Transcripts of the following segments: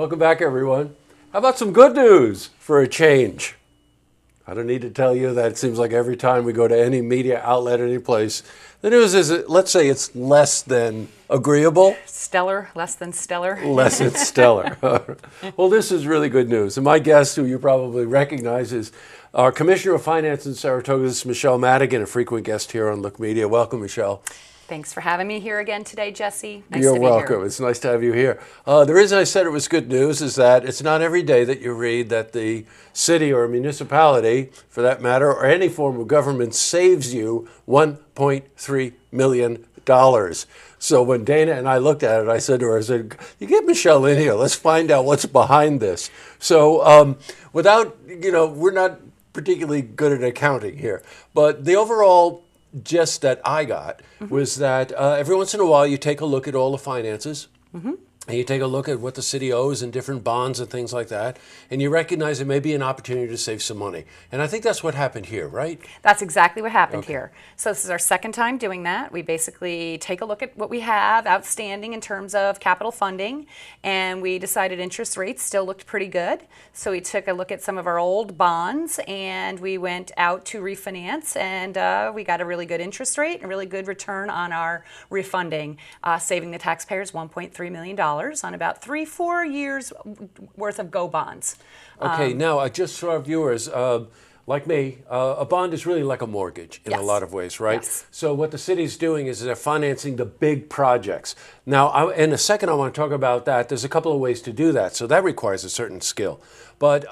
Welcome back, everyone. How about some good news for a change? I don't need to tell you that it seems like every time we go to any media outlet, any place, the news is, let's say it's less than agreeable. Stellar, less than stellar. Less than stellar. Well, this is really good news. And my guest, who you probably recognize, is our Commissioner of Finance in Saratoga. This is Michele Madigan, a frequent guest here on Look Media. Welcome, Michele. Thanks for having me here again today, Jesse. Nice You're to be welcome. here. It's nice to have you here. The reason I said it was good news is that it's not every day that you read that the city or municipality, for that matter, or any form of government saves you $1.3 million. So when Dana and I looked at it, I said to her, you get Michele in here. Let's find out what's behind this. So we're not particularly good at accounting here, but the overall gist that I got was that every once in a while you take a look at all the finances and you take a look at what the city owes and different bonds and things like that, and you recognize there may be an opportunity to save some money. And I think that's what happened here, right? That's exactly what happened here. So this is our second time doing that. We basically take a look at what we have outstanding in terms of capital funding, and we decided interest rates still looked pretty good. So we took a look at some of our old bonds, and we went out to refinance, and we got a really good interest rate, a really good return on our refunding, saving the taxpayers $1.3 million. On about 3-4 years worth of GO bonds. Okay, now just for our viewers, like me, a bond is really like a mortgage in a lot of ways, right? Yes. So what the city's doing is they're financing the big projects. Now, in a second I want to talk about that. There's a couple of ways to do that, so that requires a certain skill. But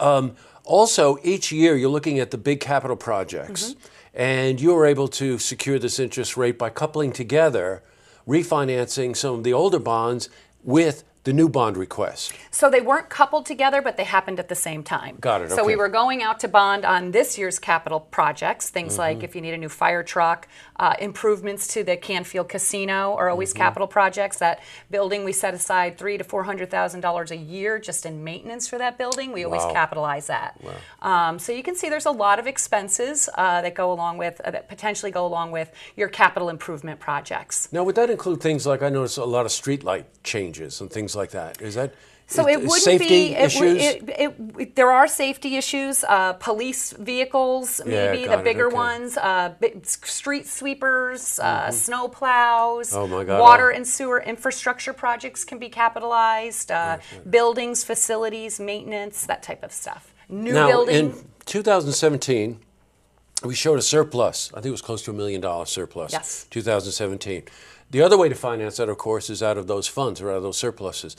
also, each year you're looking at the big capital projects, and you were able to secure this interest rate by coupling together, refinancing some of the older bonds with the new bond request. So they weren't coupled together, but they happened at the same time. Got it, okay. So we were going out to bond on this year's capital projects, things like if you need a new fire truck, improvements to the Canfield Casino are always capital projects. That building, we set aside $300,000 to $400,000 a year just in maintenance for that building. We always capitalize that. Wow. So you can see there's a lot of expenses that go along with, that potentially go along with your capital improvement projects. Now, would that include things like, I noticed a lot of street light changes and things like that? Is that so? It wouldn't safety be issues? There are safety issues. Police vehicles, maybe the bigger ones. Street sweepers, snow plows. Oh my God! Water and sewer infrastructure projects can be capitalized. Buildings, facilities, maintenance, that type of stuff. Now, in 2017, we showed a surplus. I think it was close to $1 million surplus. Yes. 2017. The other way to finance that, of course, is out of those funds or out of those surpluses.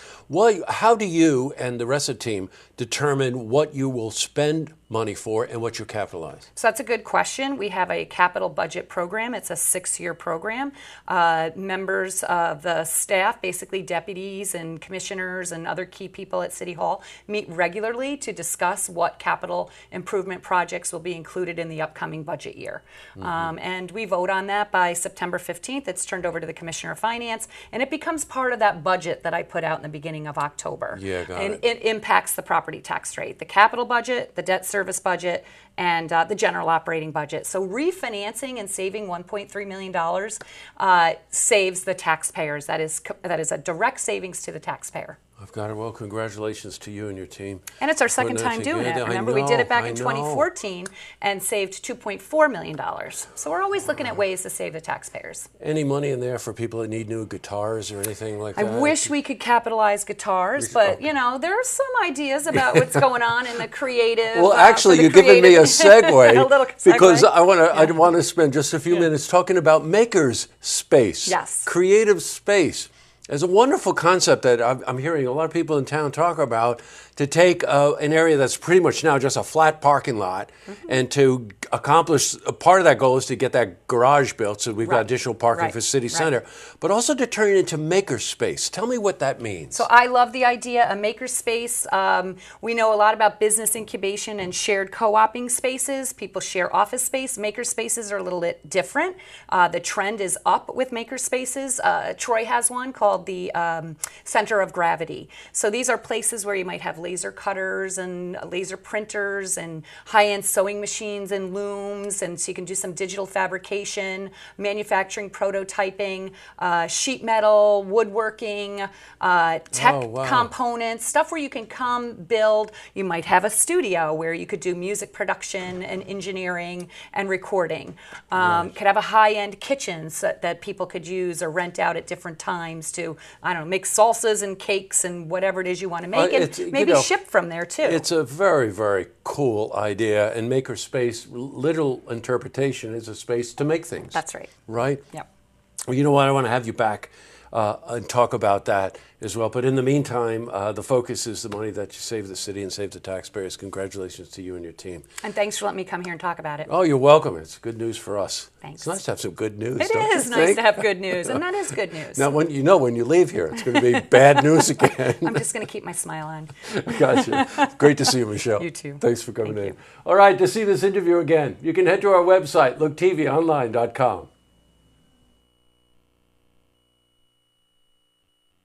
How do you and the rest of the team determine what you will spend money for and what you capitalize? So that's a good question. We have a capital budget program. It's a 6-year program. Members of the staff, basically deputies and commissioners and other key people at City Hall, meet regularly to discuss what capital improvement projects will be included in the upcoming budget year. And we vote on that by September 15th. It's turned over to the Commissioner of Finance, and it becomes part of that budget that I put out in the beginning of October. Yeah, got and it. It impacts the property tax rate, the capital budget, the debt service budget, and the general operating budget. So refinancing and saving $1.3 million saves the taxpayers. That is a direct savings to the taxpayer. I've got it. Well, congratulations to you and your team. And it's our second time doing it. Remember, we did it back in 2014 and saved $2.4 million. So we're always looking at ways to save the taxpayers. Any money in there for people that need new guitars or anything like that? I wish we could capitalize guitars, but you know, there are some ideas about what's going on in the creative. Well, actually, you're giving me a segue, a little segue. Because I want to spend just a few minutes talking about maker's space. Yes. Creative space. It's a wonderful concept that I'm hearing a lot of people in town talk about, to take an area that's pretty much now just a flat parking lot and to accomplish, a part of that goal is to get that garage built so we've got additional parking for City Center, but also to turn it into maker space. Tell me what that means. So I love the idea of maker space. We know a lot about business incubation and shared co-oping spaces. People share office space. Maker spaces are a little bit different. The trend is up with maker spaces. Troy has one called the Center of Gravity. So these are places where you might have laser cutters and laser printers and high-end sewing machines and looms looms, and so you can do some digital fabrication, manufacturing, prototyping, sheet metal, woodworking, tech components, stuff where you can come build. You might have a studio where you could do music production and engineering and recording. Could have a high-end kitchen that people could use or rent out at different times to, I don't know, make salsas and cakes and whatever it is you want to make, and maybe ship from there too. It's a very, very cool idea, and makerspace, literal interpretation, is a space to make things. That's right. Right? Yep. Well, you know what? I want to have you back and talk about that as well. But in the meantime, the focus is the money that you save the city and save the taxpayers. Congratulations to you and your team. And thanks for letting me come here and talk about it. Oh, you're welcome. It's good news for us. Thanks. It's nice to have some good news. It is nice to have good news, and that is good news. Now, when you leave here, it's going to be bad news again. I'm just going to keep my smile on. Gotcha. Great to see you, Michelle. You too. Thanks for coming in. You. All right, to see this interview again, you can head to our website, looktvonline.com.